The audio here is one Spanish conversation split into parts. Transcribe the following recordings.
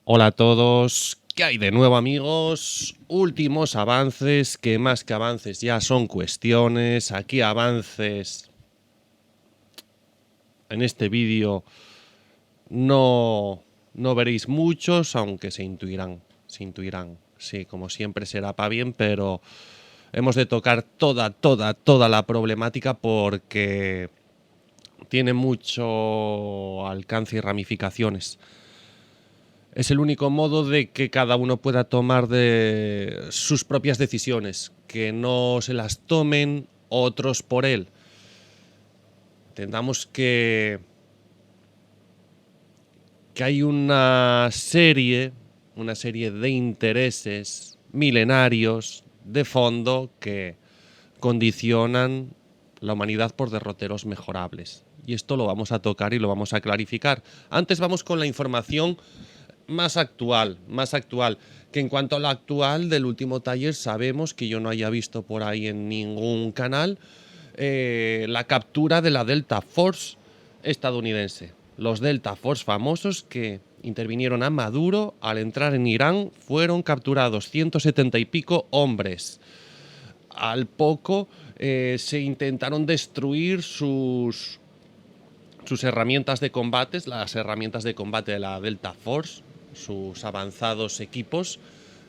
Hola a todos, ¿qué hay de nuevo, amigos? Últimos avances, que más que avances ya son cuestiones. Aquí avances en este vídeo no veréis muchos, aunque se intuirán. Sí, como siempre será para bien, pero hemos de tocar toda la problemática porque tiene mucho alcance y ramificaciones. Es el único modo de que cada uno pueda tomar de sus propias decisiones, que no se las tomen otros por él. Entendamos que hay una serie de intereses milenarios de fondo que condicionan la humanidad por derroteros mejorables. Y esto lo vamos a tocar y lo vamos a clarificar. Antes vamos con la información más actual, que en cuanto a lo actual del último taller sabemos que yo no haya visto por ahí en ningún canal la captura de la Delta Force estadounidense. Los Delta Force famosos que intervinieron a Maduro al entrar en Irán fueron capturados 170 y pico hombres. Al poco se intentaron destruir sus herramientas de combate, las herramientas de combate de la Delta Force, sus avanzados equipos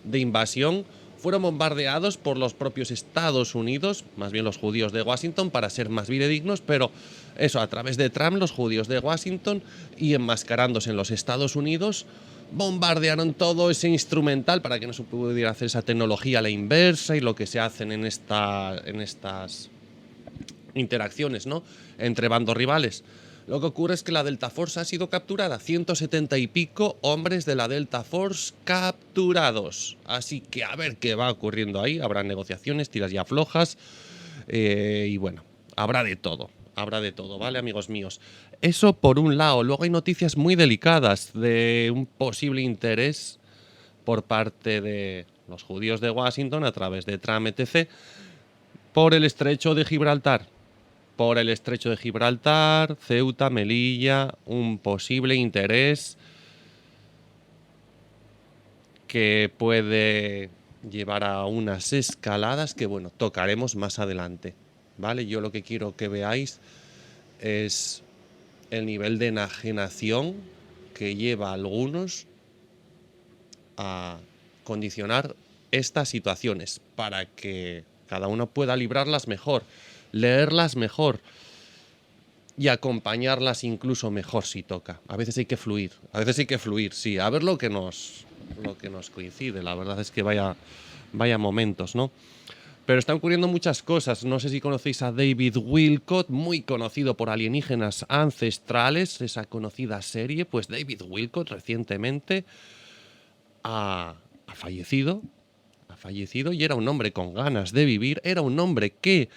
de invasión, fueron bombardeados por los propios Estados Unidos, más bien los judíos de Washington, para ser más fidedignos, pero eso, a través de Trump, los judíos de Washington, y enmascarándose en los Estados Unidos, bombardearon todo ese instrumental para que no se pudiera hacer esa tecnología a la inversa y lo que se hacen en estas interacciones, ¿no?, entre bandos rivales. Lo que ocurre es que la Delta Force ha sido capturada. 170 y pico hombres de la Delta Force capturados. Así que a ver qué va ocurriendo ahí. Habrá negociaciones, tiras y aflojas. Y bueno, habrá de todo, ¿vale, amigos míos? Eso por un lado. Luego hay noticias muy delicadas de un posible interés por parte de los judíos de Washington a través de Trump, etc., por el estrecho de Gibraltar. Ceuta, Melilla, un posible interés que puede llevar a unas escaladas que, bueno, tocaremos más adelante, ¿vale? Yo lo que quiero que veáis es el nivel de enajenación que lleva a algunos a condicionar estas situaciones para que cada uno pueda librarlas mejor, leerlas mejor y acompañarlas incluso mejor si toca. A veces hay que fluir, sí, a ver lo que nos coincide. La verdad es que vaya momentos, ¿no? Pero están ocurriendo muchas cosas. No sé si conocéis a David Wilcott, muy conocido por Alienígenas Ancestrales, esa conocida serie. Pues David Wilcott recientemente ha fallecido. Y era un hombre con ganas de vivir. Era un hombre que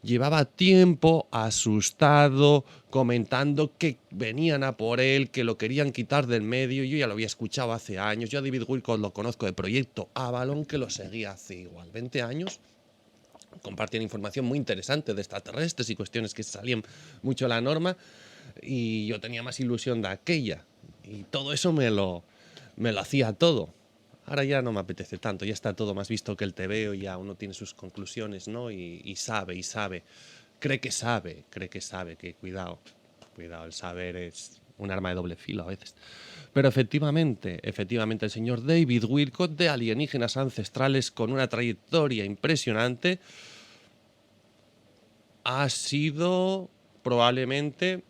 llevaba tiempo asustado, comentando que venían a por él, que lo querían quitar del medio. Yo ya lo había escuchado hace años. Yo a David Wilcott lo conozco de Proyecto Avalon, que lo seguía hace igual 20 años. Compartían información muy interesante de extraterrestres y cuestiones que salían mucho de la norma. Y yo tenía más ilusión de aquella. Y todo eso me lo hacía todo. Ahora ya no me apetece tanto, ya está todo más visto que el TVO, ya uno tiene sus conclusiones, ¿no? Y sabe. Cree que sabe, que cuidado, el saber es un arma de doble filo a veces. Pero efectivamente, el señor David Wilcott, de Alienígenas Ancestrales, con una trayectoria impresionante, ha sido probablemente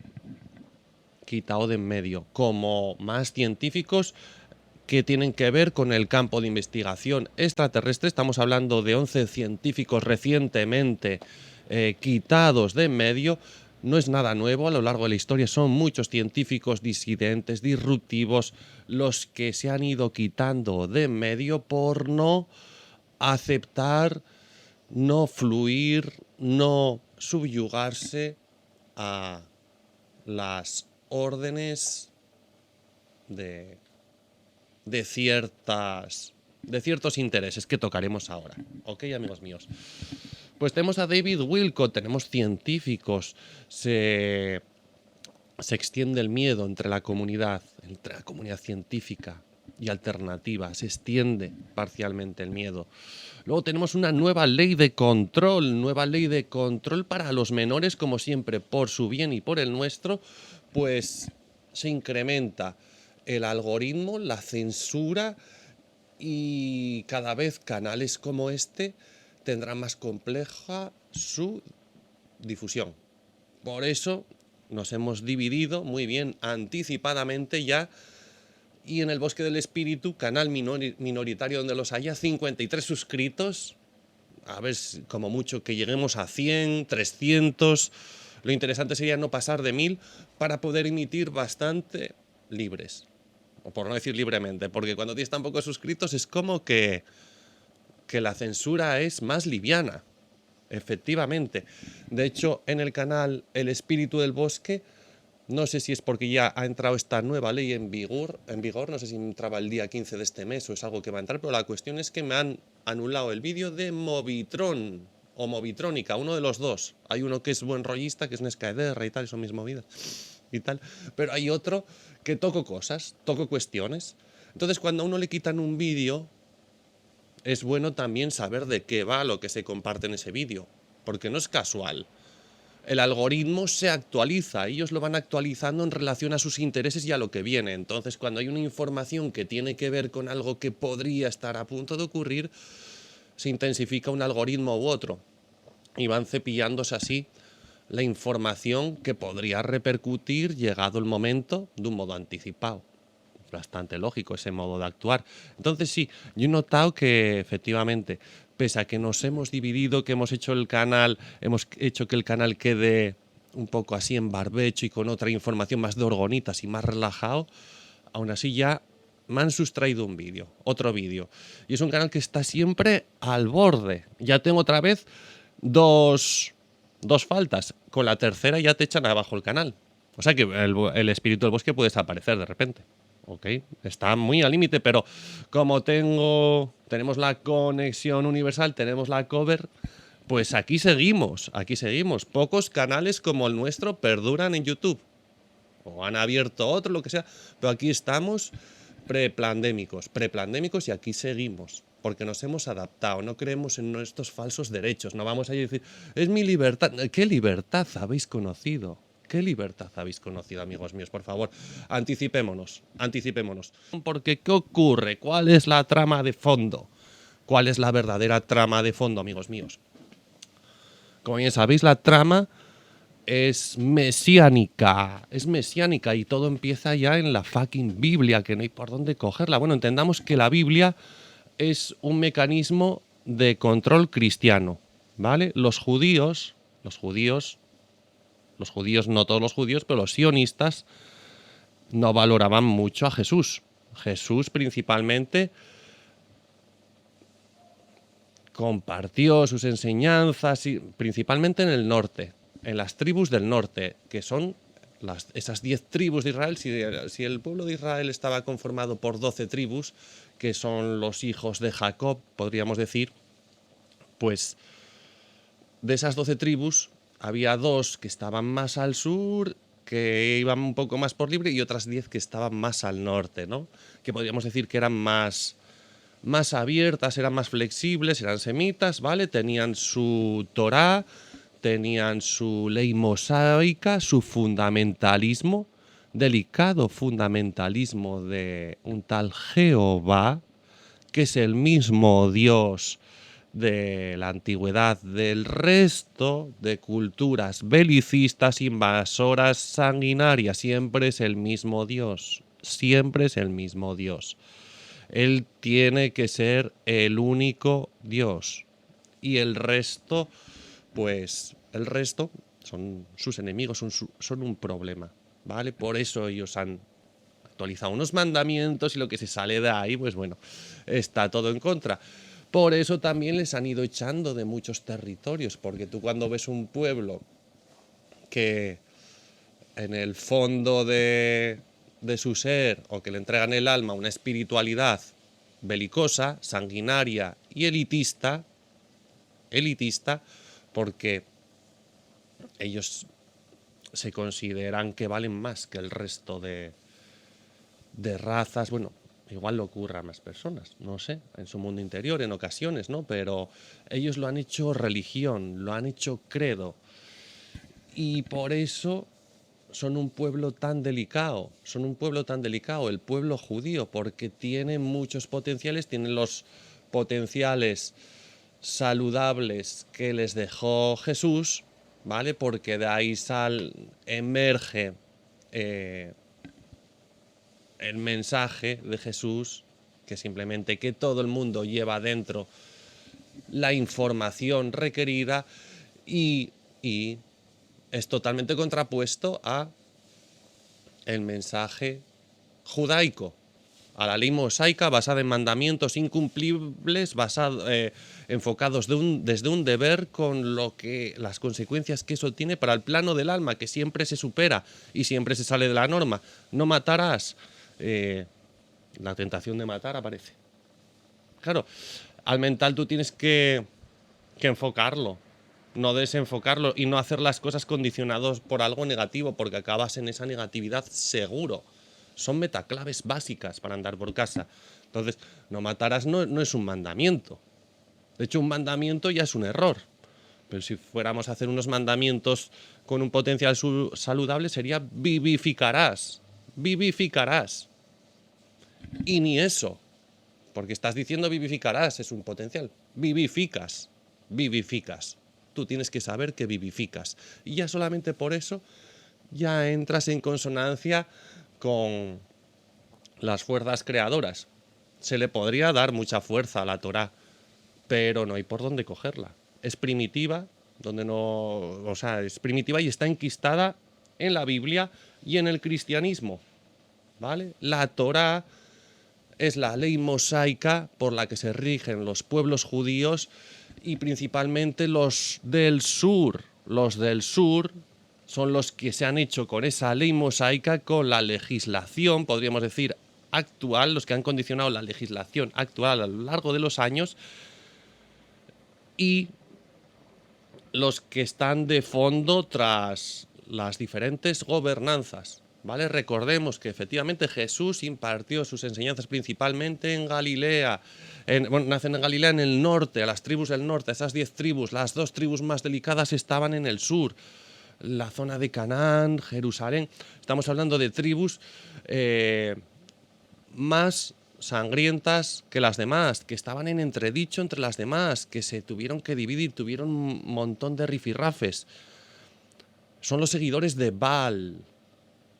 quitado de en medio, como más científicos que tienen que ver con el campo de investigación extraterrestre. Estamos hablando de 11 científicos recientemente quitados de en medio. No es nada nuevo, a lo largo de la historia son muchos científicos disidentes, disruptivos, los que se han ido quitando de en medio por no aceptar, no fluir, no subyugarse a las órdenes de ciertos intereses que tocaremos ahora. ¿Ok, amigos míos? Pues tenemos a David Wilcott, tenemos científicos, se extiende el miedo entre la comunidad científica. y alternativa, se extiende parcialmente el miedo. Luego tenemos una nueva ley de control para los menores, como siempre, por su bien y por el nuestro, pues se incrementa el algoritmo, la censura, y cada vez canales como este tendrán más compleja su difusión. Por eso nos hemos dividido muy bien anticipadamente ya, y en el Bosque del Espíritu, canal minoritario donde los haya, 53 suscritos, a ver, como mucho que lleguemos a 100, 300. Lo interesante sería no pasar de 1000 para poder emitir bastante libres, o por no decir libremente, porque cuando tienes tan pocos suscritos es como que la censura es más liviana, efectivamente. De hecho, en el canal El Espíritu del Bosque, no sé si es porque ya ha entrado esta nueva ley en vigor, no sé si entraba el día 15 de este mes o es algo que va a entrar, pero la cuestión es que me han anulado el vídeo de Movitron o Movitrónica, uno de los dos. Hay uno que es buen rollista, que es Nescaederra y tal, son mis movidas y tal, pero hay otro que toco cosas, toco cuestiones. Entonces, cuando a uno le quitan un vídeo, es bueno también saber de qué va lo que se comparte en ese vídeo, porque no es casual. El algoritmo se actualiza, ellos lo van actualizando en relación a sus intereses y a lo que viene. Entonces, cuando hay una información que tiene que ver con algo que podría estar a punto de ocurrir, se intensifica un algoritmo u otro y van cepillándose así la información que podría repercutir llegado el momento de un modo anticipado. Bastante lógico ese modo de actuar. Entonces sí, yo he notado que efectivamente, pese a que nos hemos dividido, que hemos hecho que el canal quede un poco así en barbecho y con otra información más de orgonitas y más relajado, aún así ya me han sustraído otro vídeo. Y es un canal que está siempre al borde. Ya tengo otra vez dos faltas. Con la tercera ya te echan abajo el canal. O sea que el espíritu del bosque puede desaparecer de repente. Ok, está muy al límite, pero como tenemos la conexión universal, tenemos la cover, pues aquí seguimos. Pocos canales como el nuestro perduran en YouTube. O han abierto otro, lo que sea. Pero aquí estamos preplandémicos y aquí seguimos. Porque nos hemos adaptado, no creemos en nuestros falsos derechos. No vamos a decir, es mi libertad. ¿Qué libertad habéis conocido? ¿Qué libertad habéis conocido, amigos míos? Por favor, anticipémonos. Porque, ¿qué ocurre? ¿Cuál es la trama de fondo? ¿Cuál es la verdadera trama de fondo, amigos míos? Como bien sabéis, la trama es mesiánica y todo empieza ya en la fucking Biblia, que no hay por dónde cogerla. Bueno, entendamos que la Biblia es un mecanismo de control cristiano, ¿vale? Los judíos, no todos los judíos, pero los sionistas no valoraban mucho a Jesús. Jesús principalmente compartió sus enseñanzas, principalmente en el norte, en las tribus del norte, que son esas 10 tribus de Israel. Si el pueblo de Israel estaba conformado por 12 tribus, que son los hijos de Jacob, podríamos decir, pues de esas 12 tribus había 2 que estaban más al sur, que iban un poco más por libre, y otras 10 que estaban más al norte, ¿no? Que podríamos decir que eran más abiertas, eran más flexibles, eran semitas, ¿vale? Tenían su Torá, tenían su ley mosaica, su fundamentalismo, delicado fundamentalismo de un tal Jehová, que es el mismo Dios de la antigüedad del resto de culturas belicistas, invasoras, sanguinarias. Siempre es el mismo Dios. Él tiene que ser el único Dios. Y el resto, pues, son sus enemigos, son un problema, ¿vale? Por eso ellos han actualizado unos mandamientos y lo que se sale de ahí, pues bueno, está todo en contra. Por eso también les han ido echando de muchos territorios, porque tú cuando ves un pueblo que en el fondo de su ser, o que le entregan el alma una espiritualidad belicosa, sanguinaria y elitista, porque ellos se consideran que valen más que el resto de razas. Bueno, Igual le ocurre a más personas, no sé, en su mundo interior, en ocasiones, ¿no? Pero ellos lo han hecho religión, lo han hecho credo. Y por eso son un pueblo tan delicado, son un pueblo tan delicado, el pueblo judío, porque tiene muchos potenciales, tienen los potenciales saludables que les dejó Jesús, ¿vale? Porque de ahí emerge eh, el mensaje de Jesús, que simplemente que todo el mundo lleva dentro la información requerida y es totalmente contrapuesto a el mensaje judaico, a la ley mosaica basada en mandamientos incumplibles, enfocados desde un deber con las consecuencias que eso tiene para el plano del alma, que siempre se supera y siempre se sale de la norma. No matarás. La tentación de matar aparece. Claro, al mental tú tienes que enfocarlo, no desenfocarlo y no hacer las cosas condicionados por algo negativo, porque acabas en esa negatividad seguro. Son metaclaves básicas para andar por casa. Entonces, no matarás no es un mandamiento. De hecho, un mandamiento ya es un error. Pero si fuéramos a hacer unos mandamientos con un potencial saludable, sería vivificarás. Vivificarás. Y ni eso. Porque estás diciendo vivificarás, es un potencial. Vivificas. Vivificas. Tú tienes que saber que vivificas. Y ya solamente por eso ya entras en consonancia con las fuerzas creadoras. Se le podría dar mucha fuerza a la Torá, pero no hay por dónde cogerla. Es primitiva, es primitiva y está enquistada en la Biblia y en el cristianismo, ¿vale? La Torá es la ley mosaica por la que se rigen los pueblos judíos y principalmente los del sur. Los del sur son los que se han hecho con esa ley mosaica, con la legislación, podríamos decir, actual, los que han condicionado la legislación actual a lo largo de los años, y los que están de fondo tras las diferentes gobernanzas, ¿vale? Recordemos que efectivamente Jesús impartió sus enseñanzas principalmente en Galilea, nacen en Galilea, en el norte, a las tribus del norte, esas 10 tribus, las 2 tribus más delicadas estaban en el sur, la zona de Canaán, Jerusalén. Estamos hablando de tribus más sangrientas que las demás, que estaban en entredicho entre las demás, que se tuvieron que dividir, tuvieron un montón de rifirrafes. Son los seguidores de Baal,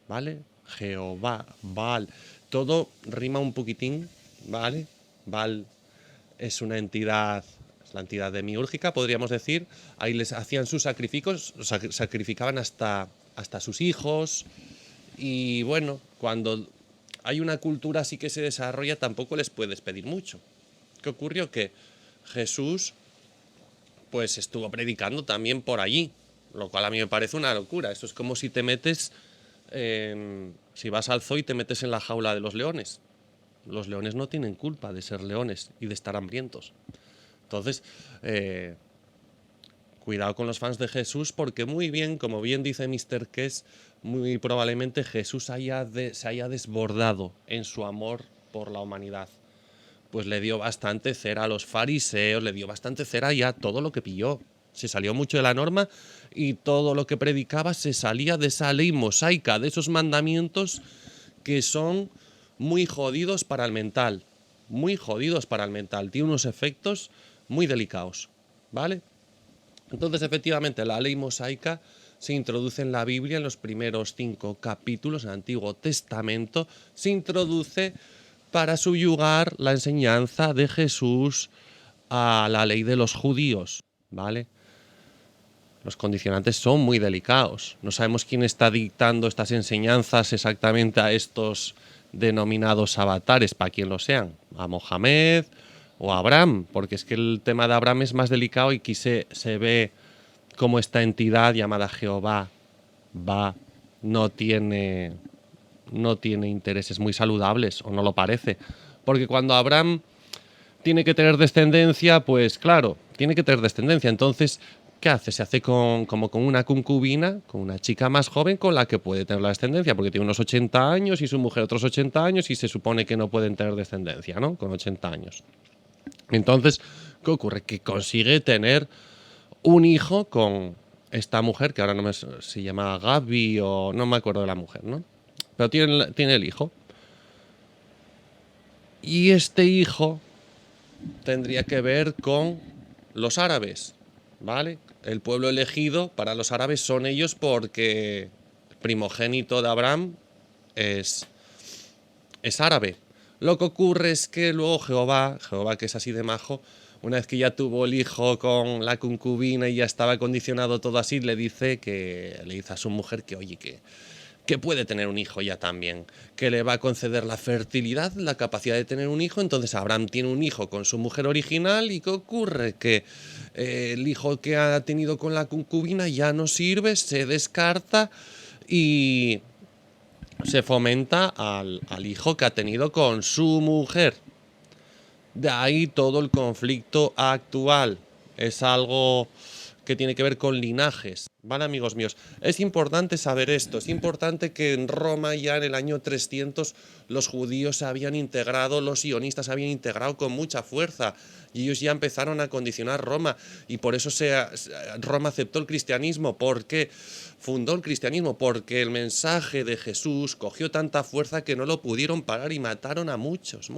¿vale? Jehová, Baal. Todo rima un poquitín, ¿vale? Baal es una entidad, es la entidad demiúrgica, podríamos decir. Ahí les hacían sus sacrificios, sacrificaban hasta sus hijos. Y bueno, cuando hay una cultura así que se desarrolla, tampoco les puedes pedir mucho. ¿Qué ocurrió? Que Jesús pues estuvo predicando también por allí, lo cual a mí me parece una locura. Esto es como si te metes, si vas al zoo y te metes en la jaula de los leones. Los leones no tienen culpa de ser leones y de estar hambrientos. Entonces, cuidado con los fans de Jesús, porque muy bien, como bien dice Mr. Kess, muy probablemente Jesús se haya desbordado en su amor por la humanidad. Pues le dio bastante cera a los fariseos, le dio bastante cera ya todo lo que pilló. Se salió mucho de la norma y todo lo que predicaba se salía de esa ley mosaica, de esos mandamientos que son muy jodidos para el mental. Muy jodidos para el mental. Tiene unos efectos muy delicados, ¿vale? Entonces, efectivamente, la ley mosaica se introduce en la Biblia en los primeros 5 capítulos del Antiguo Testamento. Se introduce para subyugar la enseñanza de Jesús a la ley de los judíos, ¿vale? Los condicionantes son muy delicados. No sabemos quién está dictando estas enseñanzas exactamente a estos denominados avatares, para quien lo sean, a Mohamed o a Abraham, porque es que el tema de Abraham es más delicado y aquí se ve como esta entidad llamada Jehová no tiene intereses muy saludables, o no lo parece. Porque cuando Abraham tiene que tener descendencia, pues claro, tiene que tener descendencia. Entonces ¿qué hace? Se hace como con una concubina, con una chica más joven con la que puede tener la descendencia, porque tiene unos 80 años y su mujer otros 80 años y se supone que no pueden tener descendencia, ¿no? Con 80 años. Entonces, ¿qué ocurre? Que consigue tener un hijo con esta mujer, que ahora no me se llama Gaby o no me acuerdo de la mujer, ¿no? Pero tiene el hijo. Y este hijo tendría que ver con los árabes, ¿vale? El pueblo elegido para los árabes son ellos porque el primogénito de Abraham es, es árabe. Lo que ocurre es que luego Jehová que es así de majo, una vez que ya tuvo el hijo con la concubina y ya estaba condicionado todo así, le dice a su mujer que, oye, que puede tener un hijo ya también, que le va a conceder la fertilidad, la capacidad de tener un hijo. Entonces Abraham tiene un hijo con su mujer original y ¿qué ocurre? Que el hijo que ha tenido con la concubina ya no sirve, se descarta y se fomenta al hijo que ha tenido con su mujer. De ahí todo el conflicto actual. Es algo que tiene que ver con linajes. Vale, amigos míos, es importante saber esto. Es importante que en Roma ya en el año 300 los judíos se habían integrado, los sionistas se habían integrado con mucha fuerza y ellos ya empezaron a condicionar Roma y por eso Roma aceptó el cristianismo. ¿Por qué fundó el cristianismo? Porque el mensaje de Jesús cogió tanta fuerza que no lo pudieron parar y mataron a muchos,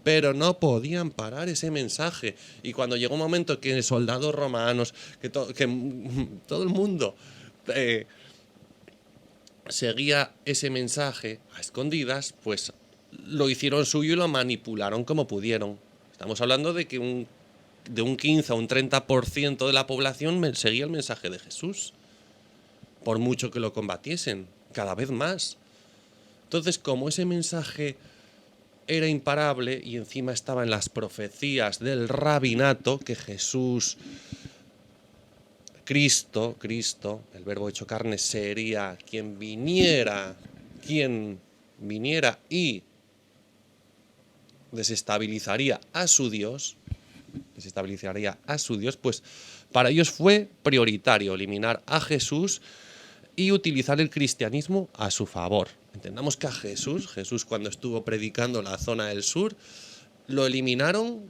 pero no podían parar ese mensaje. Y cuando llegó un momento que soldados romanos, que todo el mundo seguía ese mensaje a escondidas, pues lo hicieron suyo y lo manipularon como pudieron. Estamos hablando de que de un 15 a un 30% de la población seguía el mensaje de Jesús, por mucho que lo combatiesen, cada vez más. Entonces, como ese mensaje era imparable y encima estaba en las profecías del rabinato, que Jesús, Cristo, el verbo hecho carne, sería quien viniera y desestabilizaría a su Dios, pues para ellos fue prioritario eliminar a Jesús y utilizar el cristianismo a su favor. Entendamos que a Jesús cuando estuvo predicando en la zona del sur, lo eliminaron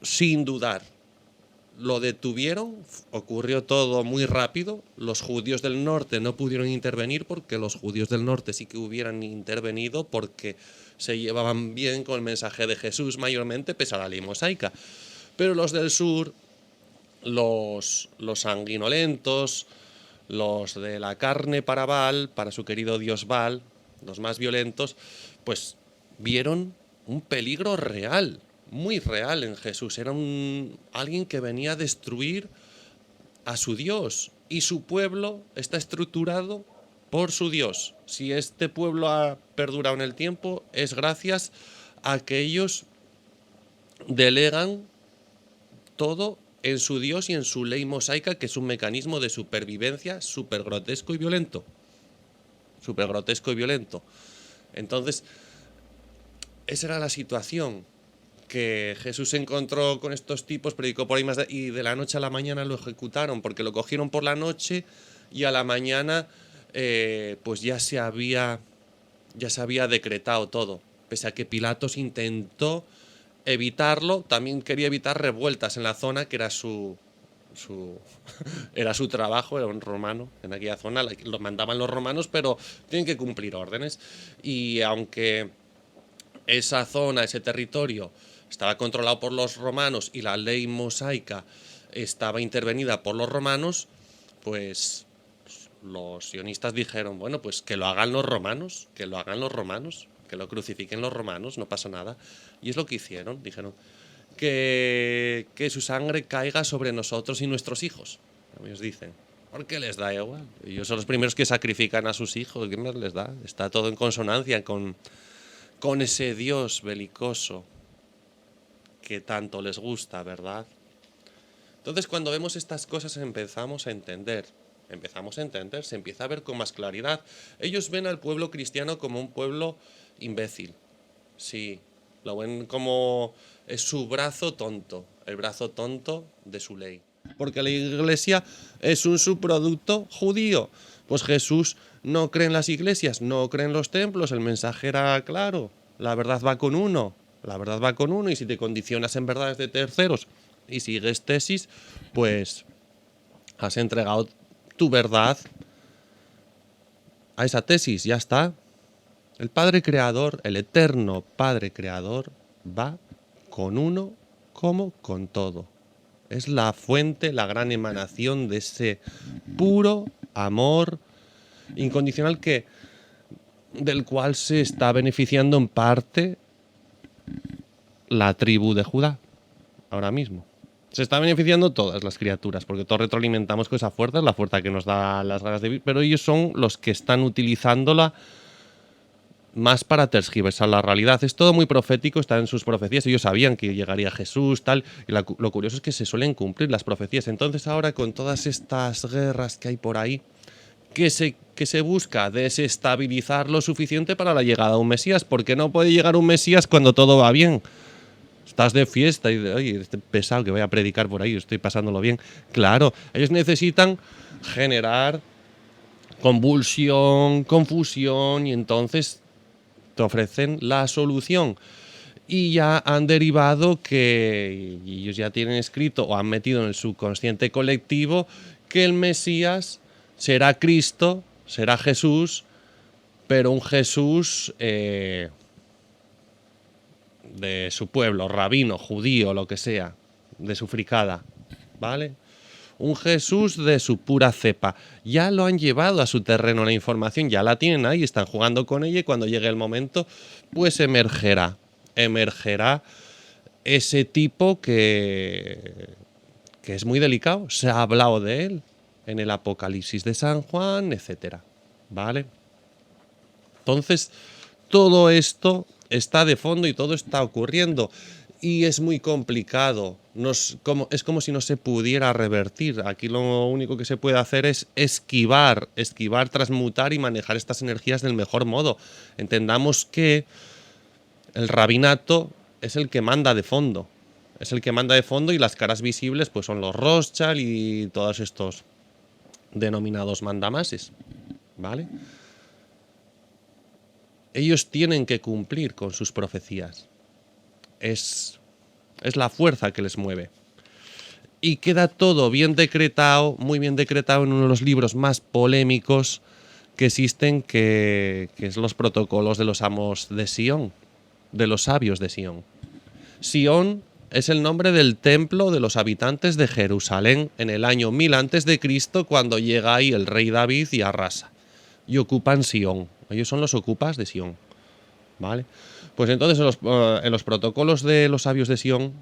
sin dudar. Lo detuvieron, ocurrió todo muy rápido. Los judíos del norte no pudieron intervenir porque los judíos del norte sí que hubieran intervenido porque se llevaban bien con el mensaje de Jesús mayormente, pese a la ley mosaica. Pero los del sur, los sanguinolentos, los de la carne para Baal, para su querido dios Baal, los más violentos, pues vieron un peligro real, muy real en Jesús. Era alguien que venía a destruir a su Dios y su pueblo está estructurado por su Dios. Si este pueblo ha perdurado en el tiempo es gracias a que ellos delegan todo en su Dios y en su ley mosaica, que es un mecanismo de supervivencia súper grotesco y violento. Entonces, esa era la situación, que Jesús se encontró con estos tipos, predicó por ahí más y de la noche a la mañana lo ejecutaron, porque lo cogieron por la noche y a la mañana pues ya se había decretado todo. Pese a que Pilatos intentó evitarlo, también quería evitar revueltas en la zona, que era era su trabajo, era un romano en aquella zona, lo mandaban los romanos, pero tienen que cumplir órdenes. Y aunque esa zona, ese territorio, estaba controlado por los romanos y la ley mosaica estaba intervenida por los romanos, pues los sionistas dijeron, bueno, pues que lo hagan los romanos, que lo crucifiquen los romanos, no pasa nada. Y es lo que hicieron, dijeron que su sangre caiga sobre nosotros y nuestros hijos. Ellos dicen, ¿por qué les da igual? Ellos son los primeros que sacrifican a sus hijos, ¿qué más les da? Está todo en consonancia con ese Dios belicoso que tanto les gusta, ¿verdad? Entonces, cuando vemos estas cosas empezamos a entender, se empieza a ver con más claridad. Ellos ven al pueblo cristiano como un pueblo imbécil. Sí, lo ven como es su brazo tonto, el brazo tonto de su ley. porque la iglesia es un subproducto judío. Pues Jesús no cree en las iglesias, no cree en los templos, el mensaje era claro, la verdad va con uno, la verdad va con uno, y si te condicionas en verdades de terceros y sigues tesis, pues has entregado tu verdad a esa tesis, ya está. El Padre Creador, el eterno Padre Creador, va con uno como con todo. Es la fuente, la gran emanación de ese puro amor incondicional del cual se está beneficiando en parte la tribu de Judá ahora mismo. Se está beneficiando todas las criaturas, porque todos retroalimentamos con esa fuerza, la fuerza que nos da las ganas de vivir, pero ellos son los que están utilizándola más para tergiversar la realidad. Es todo muy profético, está en sus profecías. Ellos sabían que llegaría Jesús, tal. Y lo curioso es que se suelen cumplir las profecías. Entonces ahora, con todas estas guerras que hay por ahí, que se busca desestabilizar lo suficiente para la llegada de un Mesías, porque no puede llegar un Mesías cuando todo va bien. Estás de fiesta y oye, este pesado que voy a predicar por ahí, estoy pasándolo bien. Claro, ellos necesitan generar convulsión, confusión, y entonces te ofrecen la solución. Y ya han derivado que, y ellos ya tienen escrito o han metido en el subconsciente colectivo, que el Mesías será Cristo, será Jesús, pero un Jesús de su pueblo, rabino, judío, lo que sea, de su fricada, ¿vale? Un Jesús de su pura cepa. Ya lo han llevado a su terreno la información, ya la tienen ahí, están jugando con ella, y cuando llegue el momento, pues emergerá ese tipo que es muy delicado. Se ha hablado de él en el Apocalipsis de San Juan, etcétera, ¿vale? Entonces, todo esto está de fondo y todo está ocurriendo. Y es muy complicado. Es como si no se pudiera revertir. Aquí lo único que se puede hacer es esquivar, transmutar y manejar estas energías del mejor modo. Entendamos que el rabinato es el que manda de fondo. Es el que manda de fondo, y las caras visibles pues son los Rothschild y todos estos denominados mandamases, ¿vale? Ellos tienen que cumplir con sus profecías. Es la fuerza que les mueve. Y queda todo bien decretado, muy bien decretado, en uno de los libros más polémicos que existen, que es los protocolos de los amos de Sion, de los sabios de Sion. Sion es el nombre del templo de los habitantes de Jerusalén en el año 1000 a.C., cuando llega ahí el rey David y arrasa. Y ocupan Sion. Ellos son los ocupas de Sion, ¿vale? Pues entonces en los protocolos de los sabios de Sion,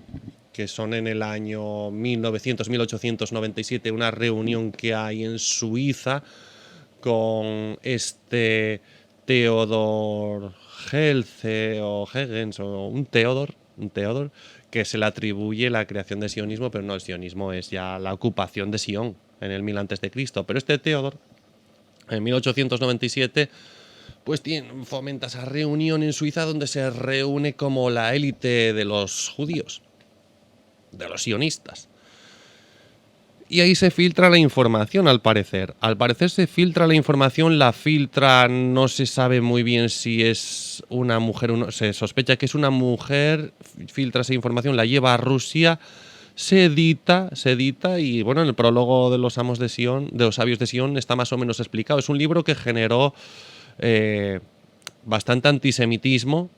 que son en el año 1897, una reunión que hay en Suiza con este Theodor Helce o Hegens, o un Theodor, que se le atribuye la creación del sionismo, pero no, el sionismo es ya la ocupación de Sion en el 1000 a.C. Pero este Theodor, en 1897, pues fomenta esa reunión en Suiza donde se reúne como la élite de los judíos, de los sionistas. Y ahí se filtra la información, al parecer. Al parecer se filtra la información, la filtra, no se sabe muy bien si es una mujer, se sospecha que es una mujer, filtra esa información, la lleva a Rusia, se edita, y bueno, en el prólogo de los amos de Sion, de los sabios de Sion, está más o menos explicado. Es un libro que generó bastante antisemitismo,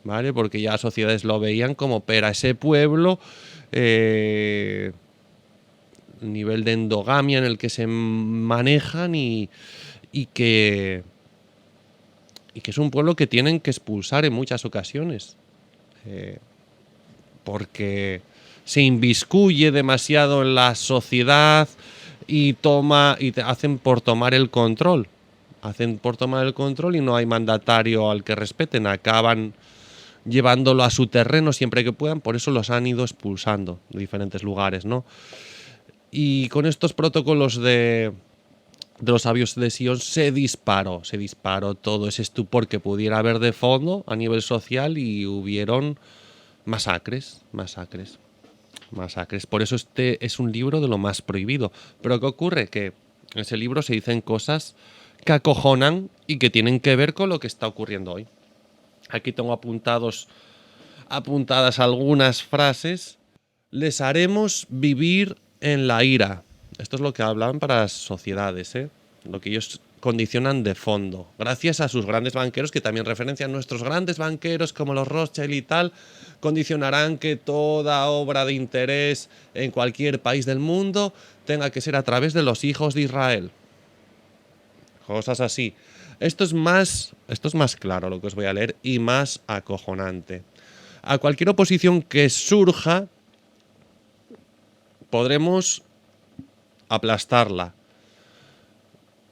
¿vale? Porque ya las sociedades lo veían como pera ese pueblo, nivel de endogamia en el que se manejan, y que es un pueblo que tienen que expulsar en muchas ocasiones, porque se inviscuye demasiado en la sociedad y hacen por tomar el control. Y no hay mandatario al que respeten, acaban llevándolo a su terreno siempre que puedan, por eso los han ido expulsando de diferentes lugares, ¿no? Y con estos protocolos de los sabios de Sion se disparó todo ese estupor que pudiera haber de fondo a nivel social, y hubieron masacres, masacres. Por eso este es un libro de lo más prohibido. Pero ¿qué ocurre? Que en ese libro se dicen cosas que acojonan y que tienen que ver con lo que está ocurriendo hoy. Aquí tengo apuntadas algunas frases. Les haremos vivir en la ira. Esto es lo que hablan para las sociedades, ¿eh? Lo que ellos condicionan de fondo. Gracias a sus grandes banqueros, que también referencian nuestros grandes banqueros como los Rothschild y tal, condicionarán que toda obra de interés en cualquier país del mundo tenga que ser a través de los hijos de Israel. Cosas así. Esto es más claro lo que os voy a leer y más acojonante. A cualquier oposición que surja, podremos aplastarla.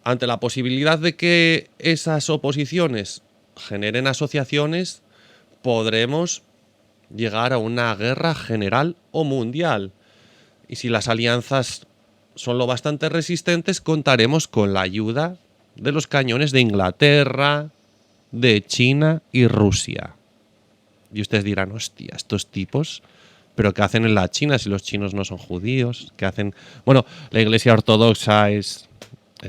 Ante la posibilidad de que esas oposiciones generen asociaciones, podremos llegar a una guerra general o mundial. Y si las alianzas son lo bastante resistentes, contaremos con la ayuda de los cañones de Inglaterra, de China y Rusia. Y ustedes dirán, hostia, estos tipos, ¿pero qué hacen en la China si los chinos no son judíos? ¿Qué hacen? Bueno, la Iglesia Ortodoxa es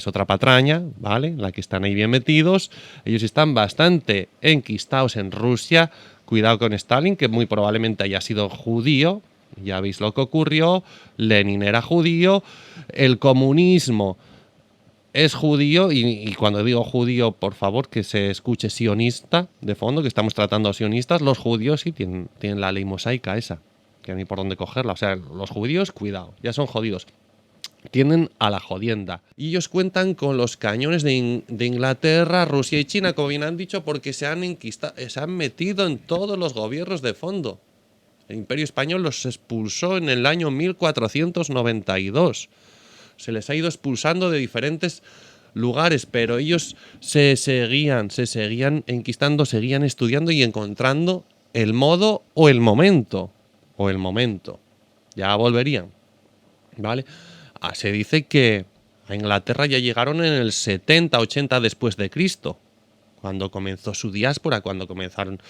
otra patraña, ¿vale? La que están ahí bien metidos. Ellos están bastante enquistados en Rusia. Cuidado con Stalin, que muy probablemente haya sido judío. Ya veis lo que ocurrió. Lenin era judío. El comunismo es judío. Y cuando digo judío, por favor, que se escuche sionista de fondo, que estamos tratando a sionistas. Los judíos sí tienen la ley mosaica esa, que ni por dónde cogerla. O sea, los judíos, cuidado, ya son jodidos. Tienden a la jodienda. Y ellos cuentan con los cañones de Inglaterra, Rusia y China, como bien han dicho, porque se han metido en todos los gobiernos de fondo. El Imperio Español los expulsó en el año 1492. Se les ha ido expulsando de diferentes lugares, pero ellos se seguían enquistando, seguían estudiando y encontrando el modo o el momento. Ya volverían, ¿vale? Se dice que a Inglaterra ya llegaron en el 70-80 después de Cristo, cuando comenzó su diáspora, cuando comenzaron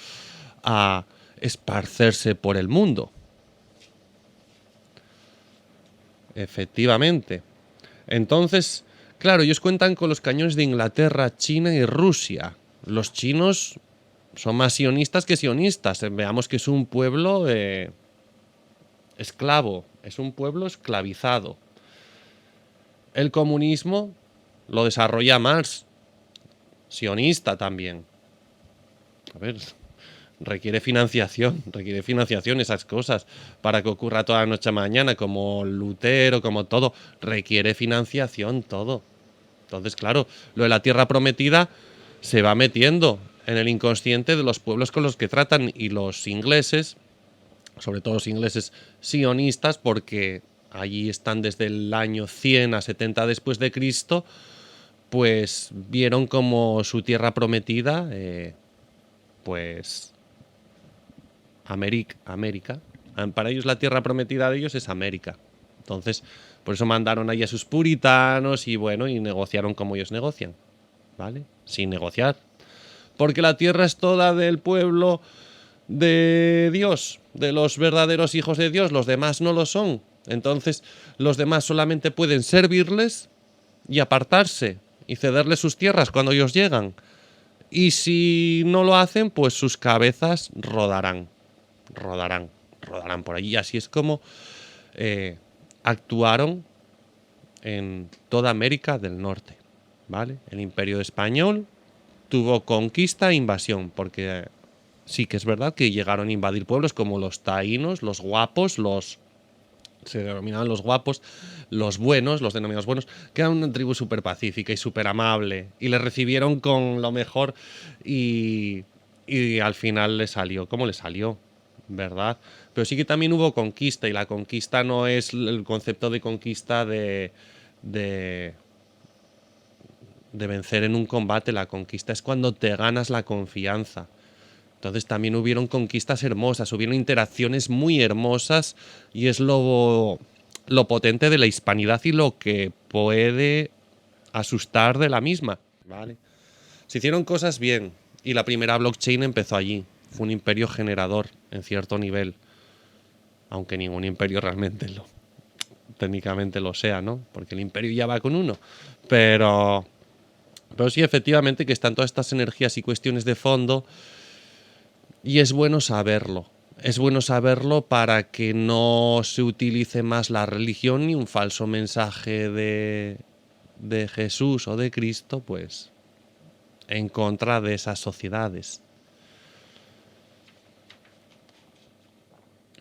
a esparcerse por el mundo. Efectivamente. Entonces, claro, ellos cuentan con los cañones de Inglaterra, China y Rusia. Los chinos son más sionistas que sionistas. Veamos que es un pueblo esclavo, es un pueblo esclavizado. El comunismo lo desarrolla Marx, sionista también. A ver, requiere financiación esas cosas, para que ocurra toda la noche a mañana, como Lutero, como todo, requiere financiación todo. Entonces, claro, lo de la tierra prometida se va metiendo en el inconsciente de los pueblos con los que tratan, y los ingleses, sobre todo los ingleses sionistas, porque allí están desde el año 100 a 70 después de Cristo, pues vieron como su tierra prometida, pues América. Para ellos la tierra prometida de ellos es América. Entonces, por eso mandaron ahí a sus puritanos y bueno, y negociaron como ellos negocian, ¿vale? Sin negociar. Porque la tierra es toda del pueblo de Dios, de los verdaderos hijos de Dios, los demás no lo son. Entonces, los demás solamente pueden servirles y apartarse y cederles sus tierras cuando ellos llegan. Y si no lo hacen, pues sus cabezas rodarán por allí. Y así es como actuaron en toda América del Norte, ¿vale? El Imperio Español tuvo conquista e invasión, porque sí que es verdad que llegaron a invadir pueblos como los taínos, los guapos, se denominaban los guapos, los buenos, los denominados buenos, que eran una tribu súper pacífica y súper amable, y les recibieron con lo mejor, y al final le salió como le salió, ¿verdad? Pero sí que también hubo conquista, y la conquista no es el concepto de conquista de vencer en un combate. La conquista es cuando te ganas la confianza. Entonces también hubieron conquistas hermosas, hubieron interacciones muy hermosas, y es lo potente de la hispanidad y lo que puede asustar de la misma, ¿vale? Se hicieron cosas bien, y la primera blockchain empezó allí. Fue un imperio generador en cierto nivel. aunque ningún imperio realmente técnicamente lo sea, ¿no? Porque el imperio ya va con uno. Pero sí, efectivamente, que están todas estas energías y cuestiones de fondo, y es bueno saberlo. Es bueno saberlo para que no se utilice más la religión ni un falso mensaje de Jesús o de Cristo, pues, en contra de esas sociedades.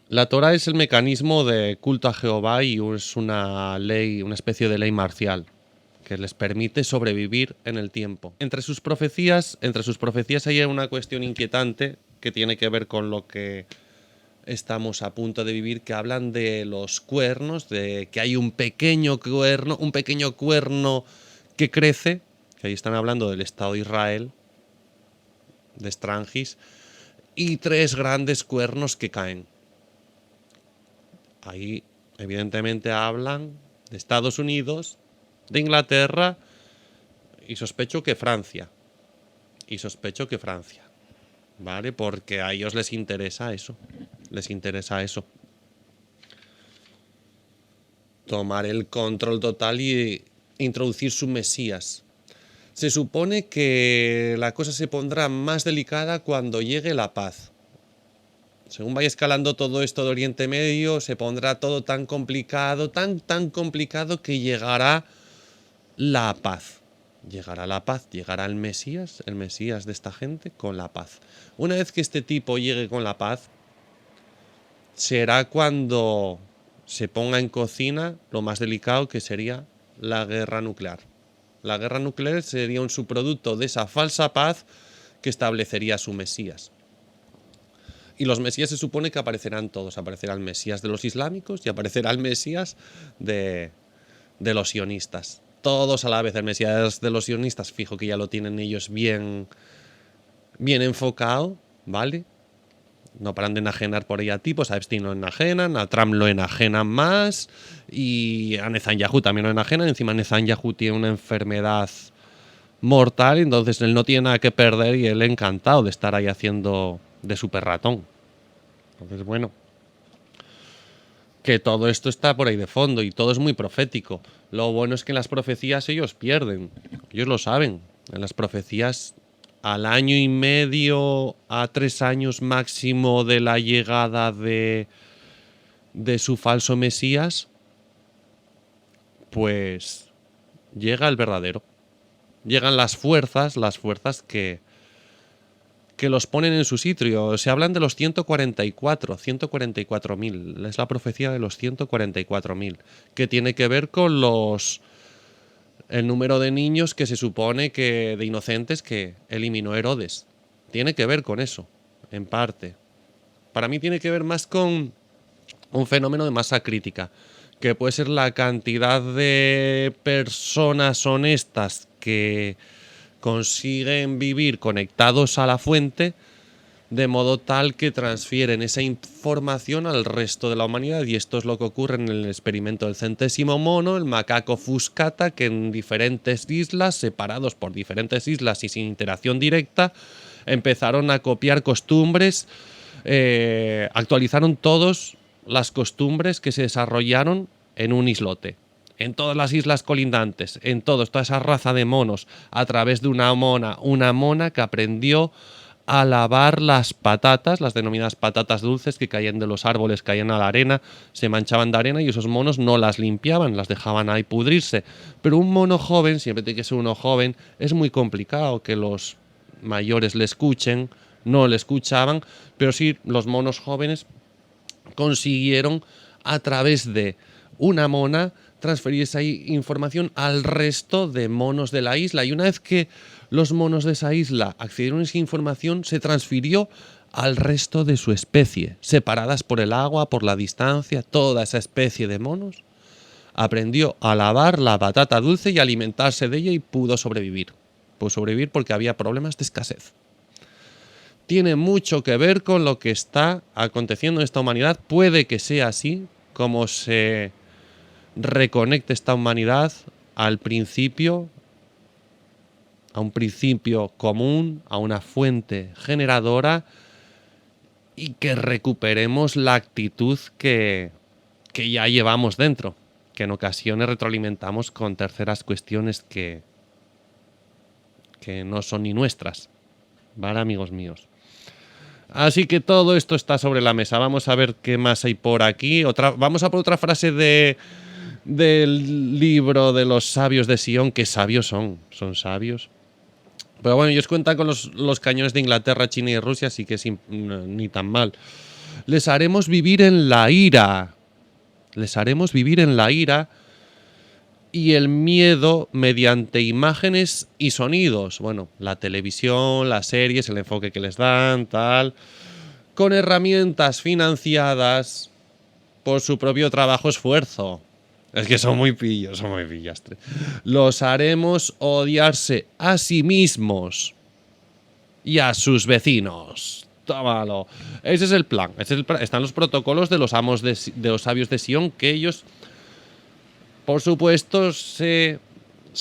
La Torah es el mecanismo de culto a Jehová y es una ley, una especie de ley marcial que les permite sobrevivir en el tiempo. Entre sus profecías hay una cuestión inquietante que tiene que ver con lo que estamos a punto de vivir, que hablan de los cuernos, de que hay un pequeño cuerno que crece, que ahí están hablando del Estado de Israel, de Strangis, y 3 grandes cuernos que caen. Ahí evidentemente hablan de Estados Unidos, de Inglaterra y sospecho que Francia. ¿Vale? Porque a ellos les interesa eso. Tomar el control total y introducir su Mesías. Se supone que la cosa se pondrá más delicada cuando llegue la paz. Según vaya escalando todo esto de Oriente Medio, se pondrá todo tan complicado, tan complicado que llegará la paz. Llegará el Mesías de esta gente con la paz. Una vez que este tipo llegue con la paz, será cuando se ponga en cocina lo más delicado, que sería la guerra nuclear. La guerra nuclear sería un subproducto de esa falsa paz que establecería su Mesías. Y los Mesías se supone que aparecerán todos. Aparecerá el Mesías de los islámicos y aparecerá el Mesías de los sionistas. Todos a la vez. El Mesías de los sionistas, fijo que ya lo tienen ellos bien enfocado, ¿vale? No paran de enajenar por ahí a tipos. A Epstein lo enajenan, a Trump lo enajenan más, y a Netanyahu también lo enajenan. Encima Netanyahu tiene una enfermedad mortal, entonces él no tiene nada que perder y él encantado de estar ahí haciendo de super ratón. Entonces, bueno, que todo esto está por ahí de fondo y todo es muy profético. Lo bueno es que en las profecías ellos pierden, ellos lo saben. En las profecías, al año y medio a 3 años máximo de la llegada de su falso Mesías, pues llega el verdadero. Llegan las fuerzas que los ponen en su sitio. Se hablan de los 144.000. Es la profecía de los 144.000, que tiene que ver con el número de niños que se supone que de inocentes que eliminó Herodes. Tiene que ver con eso, en parte. Para mí tiene que ver más con un fenómeno de masa crítica, que puede ser la cantidad de personas honestas que consiguen vivir conectados a la fuente, de modo tal que transfieren esa información al resto de la humanidad. Y esto es lo que ocurre en el experimento del 100º mono, el macaco fuscata, que en diferentes islas, separados por diferentes islas y sin interacción directa, empezaron a copiar costumbres, actualizaron todas las costumbres que se desarrollaron en un islote. En todas las islas colindantes, toda esa raza de monos, a través de una mona que aprendió a lavar las patatas, las denominadas patatas dulces, que caían de los árboles, caían a la arena, se manchaban de arena y esos monos no las limpiaban, las dejaban ahí pudrirse. Pero un mono joven, siempre tiene que ser uno joven, es muy complicado que los mayores le escuchen, no le escuchaban, pero sí los monos jóvenes consiguieron, a través de una mona, transferir esa información al resto de monos de la isla. Y una vez que los monos de esa isla accedieron a esa información, se transfirió al resto de su especie, separadas por el agua, por la distancia. Toda esa especie de monos aprendió a lavar la patata dulce y alimentarse de ella y pudo sobrevivir. Pudo sobrevivir porque había problemas de escasez. Tiene mucho que ver con lo que está aconteciendo en esta humanidad. Puede que sea así, como se reconecte esta humanidad al principio, a un principio común, a una fuente generadora, y que recuperemos la actitud que ya llevamos dentro, que en ocasiones retroalimentamos con terceras cuestiones que no son ni nuestras, ¿vale, amigos míos? Así que todo esto está sobre la mesa. Vamos a ver qué más hay por aquí. Vamos a por otra frase del libro de los sabios de Sion. Qué sabios son sabios. Pero bueno, ellos cuentan con los cañones de Inglaterra, China y Rusia, así que ni tan mal. Les haremos vivir en la ira. Les haremos vivir en la ira y el miedo mediante imágenes y sonidos. Bueno, la televisión, las series, el enfoque que les dan, tal. Con herramientas financiadas por su propio trabajo-esfuerzo. Es que son muy pillastres. Los haremos odiarse a sí mismos y a sus vecinos. Tómalo. Ese es el plan. Están los protocolos de los amos de los sabios de Sion, que ellos, por supuesto, se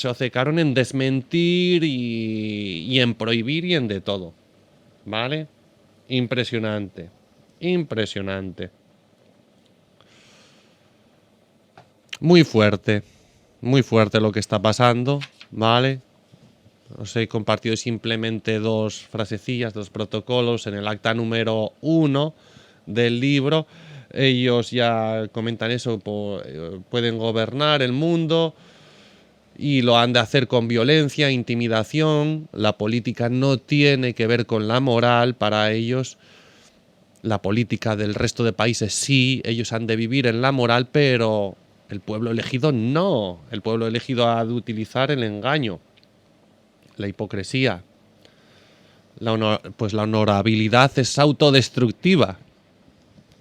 obcecaron en desmentir y en prohibir y en de todo. ¿Vale? Impresionante. Impresionante. Muy fuerte lo que está pasando, ¿vale? Os he compartido simplemente dos frasecillas, dos protocolos en el acta número 1 del libro. Ellos ya comentan eso, pueden gobernar el mundo y lo han de hacer con violencia, intimidación. La política no tiene que ver con la moral para ellos. La política del resto de países sí, ellos han de vivir en la moral, pero el pueblo elegido no. El pueblo elegido ha de utilizar el engaño, la hipocresía. Pues la honorabilidad es autodestructiva,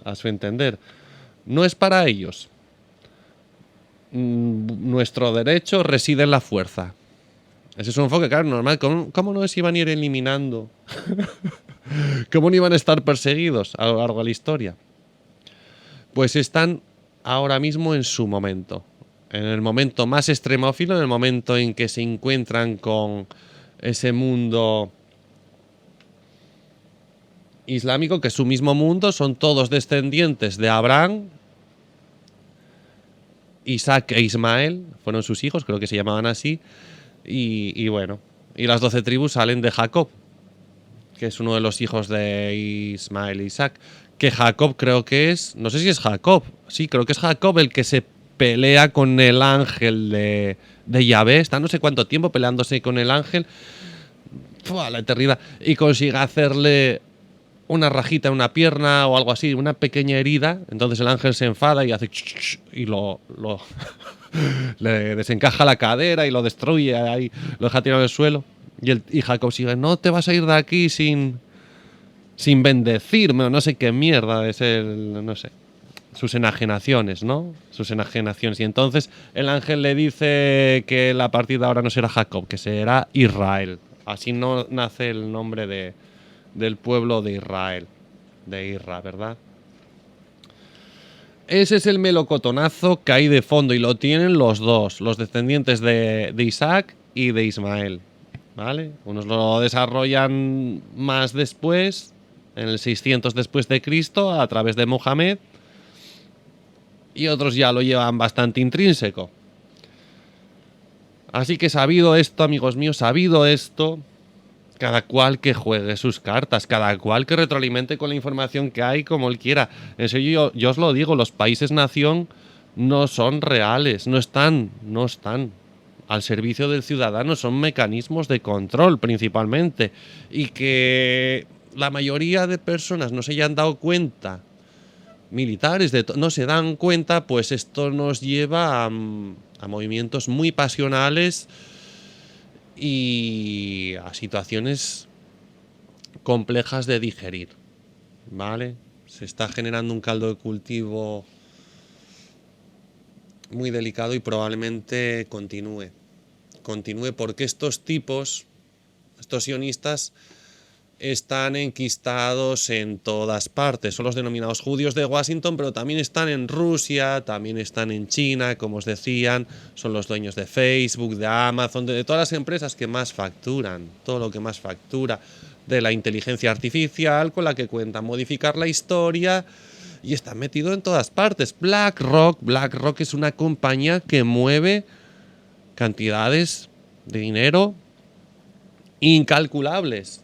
a su entender. No es para ellos. Nuestro derecho reside en la fuerza. Ese es un enfoque, claro, normal. ¿Cómo no se iban a ir eliminando? ¿Cómo no iban a estar perseguidos a lo largo de la historia? Pues están ahora mismo en su momento. En el momento más extremófilo, en el momento en que se encuentran con ese mundo islámico, que es su mismo mundo, son todos descendientes de Abraham, Isaac e Ismael, fueron sus hijos, creo que se llamaban así, y bueno, y las 12 tribus salen de Jacob, que es uno de los hijos de Ismael e Isaac, que Jacob creo que es, no sé si es Jacob, sí, creo que es Jacob el que se pelea con el ángel de Yahvé, está no sé cuánto tiempo peleándose con el ángel, la eternidad, y consigue hacerle una rajita en una pierna o algo así, una pequeña herida. Entonces el ángel se enfada y hace y le desencaja la cadera y lo destruye, ahí lo deja tirado en el suelo. Y Jacob sigue, no te vas a ir de aquí sin bendecirme, o no sé qué mierda es no sé, sus enajenaciones, ¿no? Sus enajenaciones. Y entonces el ángel le dice que a partir de ahora no será Jacob, que será Israel. Así no nace el nombre del pueblo de Israel, de Isra, ¿verdad? Ese es el melocotonazo que hay de fondo y lo tienen los dos, los descendientes de Isaac y de Ismael, ¿vale? Unos lo desarrollan más después, en el 600 después de Cristo, a través de Mohamed, y otros ya lo llevan bastante intrínseco. Así que sabido esto, amigos míos, sabido esto, cada cual que juegue sus cartas, cada cual que retroalimente con la información que hay como él quiera. En serio, yo os lo digo, los países-nación no son reales, no están al servicio del ciudadano, son mecanismos de control principalmente. Y que la mayoría de personas no se hayan dado cuenta, militares no se dan cuenta, pues esto nos lleva a movimientos muy pasionales y a situaciones complejas de digerir, ¿vale? Se está generando un caldo de cultivo muy delicado y probablemente continúe porque estos tipos, estos sionistas, están enquistados en todas partes. Son los denominados judíos de Washington, pero también están en Rusia, también están en China, como os decían, son los dueños de Facebook, de Amazon, de todas las empresas que más facturan, todo lo que más factura. de la inteligencia artificial con la que cuentan modificar la historia y está metido en todas partes. BlackRock es una compañía que mueve cantidades de dinero incalculables.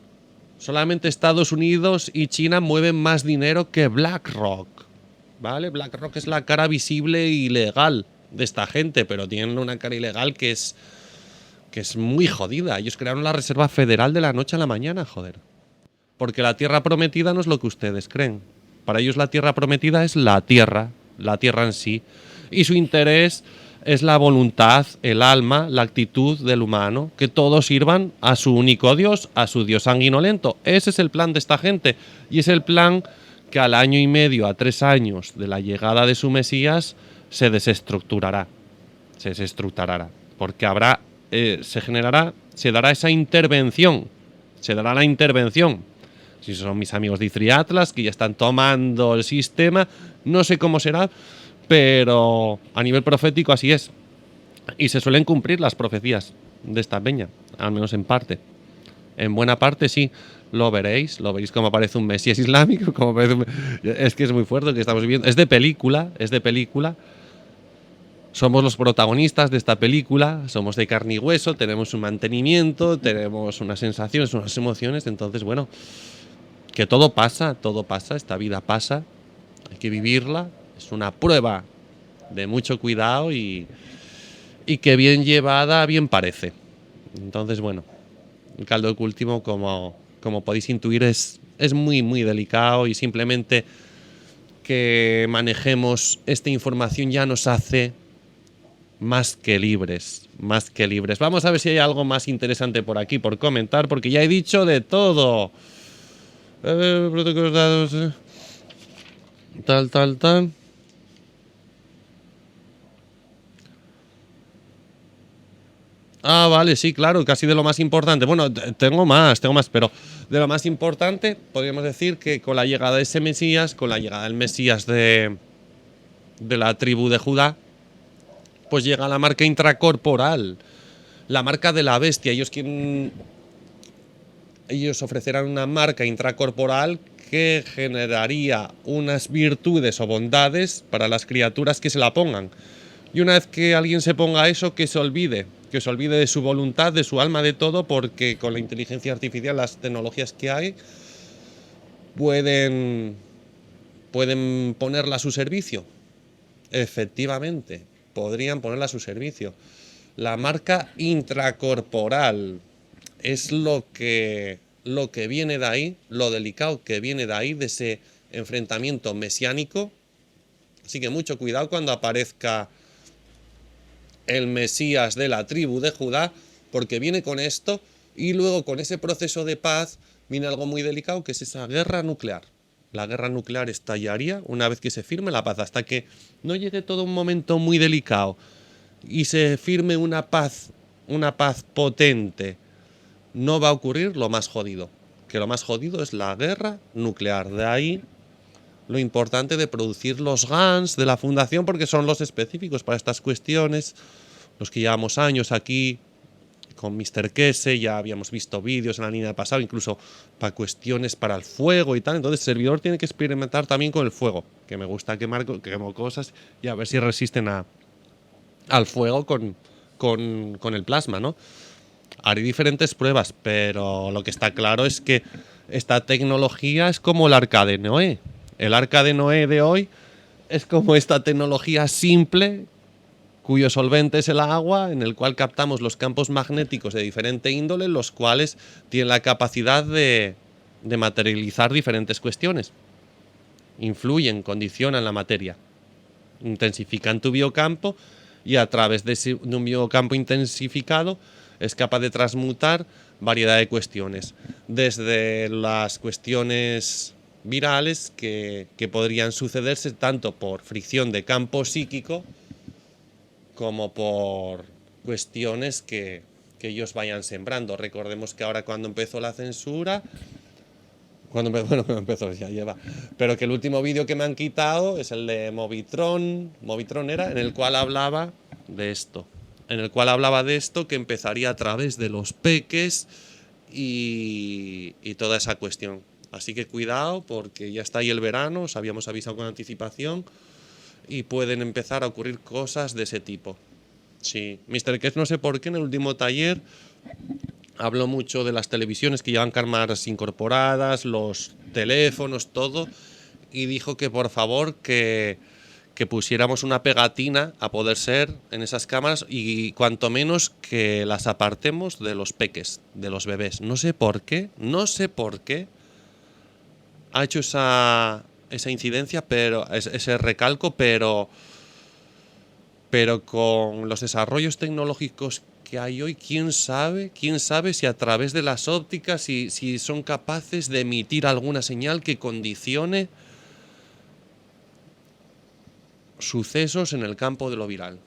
Solamente Estados Unidos y China mueven más dinero que BlackRock, ¿vale? BlackRock es la cara visible y legal de esta gente, pero tienen una cara ilegal que es muy jodida. Ellos crearon la Reserva Federal de la noche a la mañana, joder. Porque la tierra prometida no es lo que ustedes creen. Para ellos la tierra prometida es la tierra en sí. Y su interés es la voluntad, el alma, la actitud del humano, que todos sirvan a su único Dios, a su Dios sanguinolento. Ese es el plan de esta gente. Y es el plan que al año y medio, a 3 años de la llegada de su Mesías, se desestructurará. Se desestructurará. Porque habrá, se dará esa intervención. Se dará la intervención. Si son mis amigos de Ifri Atlas, que ya están tomando el sistema, no sé cómo será, pero a nivel profético así es. Y se suelen cumplir las profecías de esta peña, al menos en parte. En buena parte sí, lo veréis como aparece un Mesías islámico, es que es muy fuerte lo que estamos viviendo. Es de película. Somos los protagonistas de esta película, somos de carne y hueso, tenemos un mantenimiento, tenemos unas sensaciones, unas emociones, entonces bueno, que todo pasa, esta vida pasa, hay que vivirla, es una prueba de mucho cuidado y que bien llevada, bien parece. Entonces, bueno, el caldo de cultivo, como podéis intuir, es muy, muy delicado y simplemente que manejemos esta información ya nos hace más que libres. Vamos a ver si hay algo más interesante por aquí, por comentar, porque ya he dicho de todo. Protocolos dados, tal. Ah, vale, sí, claro, casi de lo más importante. Bueno, tengo más, pero de lo más importante, podríamos decir que con la llegada de ese Mesías, con la llegada del Mesías de la tribu de Judá, pues llega la marca intracorporal, la marca de la bestia. Ellos ofrecerán una marca intracorporal que generaría unas virtudes o bondades para las criaturas que se la pongan. Y una vez que alguien se ponga eso, que se olvide de su voluntad, de su alma, de todo, porque con la inteligencia artificial, las tecnologías que hay, pueden ponerla a su servicio. Efectivamente, podrían ponerla a su servicio. La marca intracorporal es lo que viene de ahí, lo delicado que viene de ahí, de ese enfrentamiento mesiánico. Así que mucho cuidado cuando aparezca el Mesías de la tribu de Judá, porque viene con esto y luego con ese proceso de paz viene algo muy delicado, que es esa guerra nuclear. La guerra nuclear estallaría una vez que se firme la paz. Hasta que no llegue todo un momento muy delicado y se firme una paz potente, no va a ocurrir lo más jodido. Que lo más jodido es la guerra nuclear. De ahí lo importante de producir los GANs de la fundación, porque son los específicos para estas cuestiones, los que llevamos años aquí con Mr. Kese, ya habíamos visto vídeos en la línea de pasado, incluso para cuestiones para el fuego y tal. Entonces el servidor tiene que experimentar también con el fuego, que me gusta quemar cosas y a ver si resisten al fuego con el plasma, ¿no? Haré diferentes pruebas, pero lo que está claro es que esta tecnología es como el arca de Noé. El arca de Noé de hoy es como esta tecnología simple, cuyo solvente es el agua, en el cual captamos los campos magnéticos de diferente índole, los cuales tienen la capacidad de materializar diferentes cuestiones. Influyen, condicionan la materia, intensifican tu biocampo y a través de un biocampo intensificado es capaz de transmutar variedad de cuestiones, desde las cuestiones virales que podrían sucederse tanto por fricción de campo psíquico como por cuestiones que ellos vayan sembrando. Recordemos que ahora cuando empezó la censura, cuando empezó ya lleva, pero que el último vídeo que me han quitado es el de Movitron era, en el cual hablaba de esto, que empezaría a través de los peques y toda esa cuestión. Así que cuidado porque ya está ahí el verano, os habíamos avisado con anticipación y pueden empezar a ocurrir cosas de ese tipo. Sí, Mr. Kess no sé por qué en el último taller habló mucho de las televisiones que llevan cámaras incorporadas, los teléfonos, todo, y dijo que por favor que pusiéramos una pegatina a poder ser en esas cámaras y cuanto menos que las apartemos de los peques, de los bebés. No sé por qué ha hecho esa incidencia, pero ese recalco, pero con los desarrollos tecnológicos que hay hoy, quién sabe si a través de las ópticas, si son capaces de emitir alguna señal que condicione sucesos en el campo de lo viral.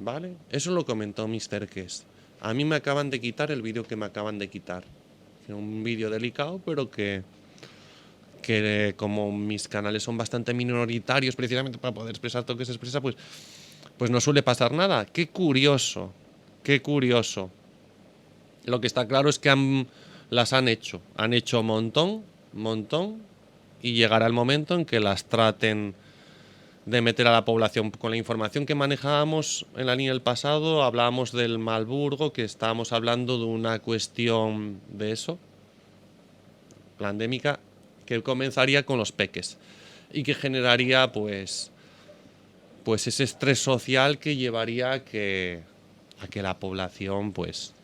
¿Vale? Eso lo comentó Mr. Kess. A mí me acaban de quitar el vídeo que me acaban de quitar. Un vídeo delicado, pero que como mis canales son bastante minoritarios precisamente para poder expresar todo lo que se expresa, pues no suele pasar nada. Qué curioso, qué curioso. Lo que está claro es que las han hecho montón, y llegará el momento en que las traten de meter a la población. Con la información que manejábamos en la línea del pasado, hablábamos del Malburgo, que estábamos hablando de una cuestión de eso, pandémica, que comenzaría con los peques y que generaría pues ese estrés social que llevaría a que la población pues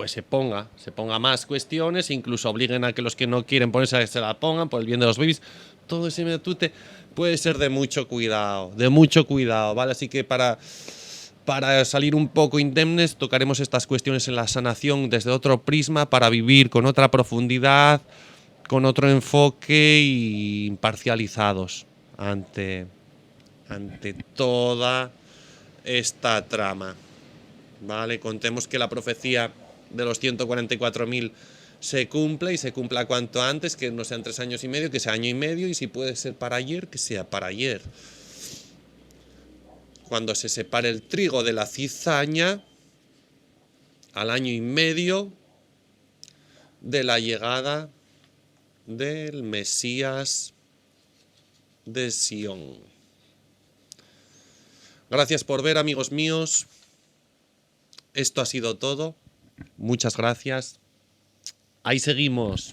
se ponga más cuestiones, incluso obliguen a que los que no quieren ponerse se la pongan por el bien de los babies. Todo ese metute puede ser de mucho cuidado, ¿vale? Así que para salir un poco indemnes tocaremos estas cuestiones en la sanación desde otro prisma para vivir con otra profundidad, con otro enfoque y imparcializados ante toda esta trama. ¿Vale? Contemos que la profecía de los 144.000 se cumpla y se cumpla cuanto antes, que no sean 3 años y medio, que sea año y medio, y si puede ser para ayer, que sea para ayer. Cuando se separe el trigo de la cizaña, al año y medio de la llegada del Mesías de Sion. Gracias por ver, amigos míos. Esto ha sido todo. Muchas gracias. Ahí seguimos.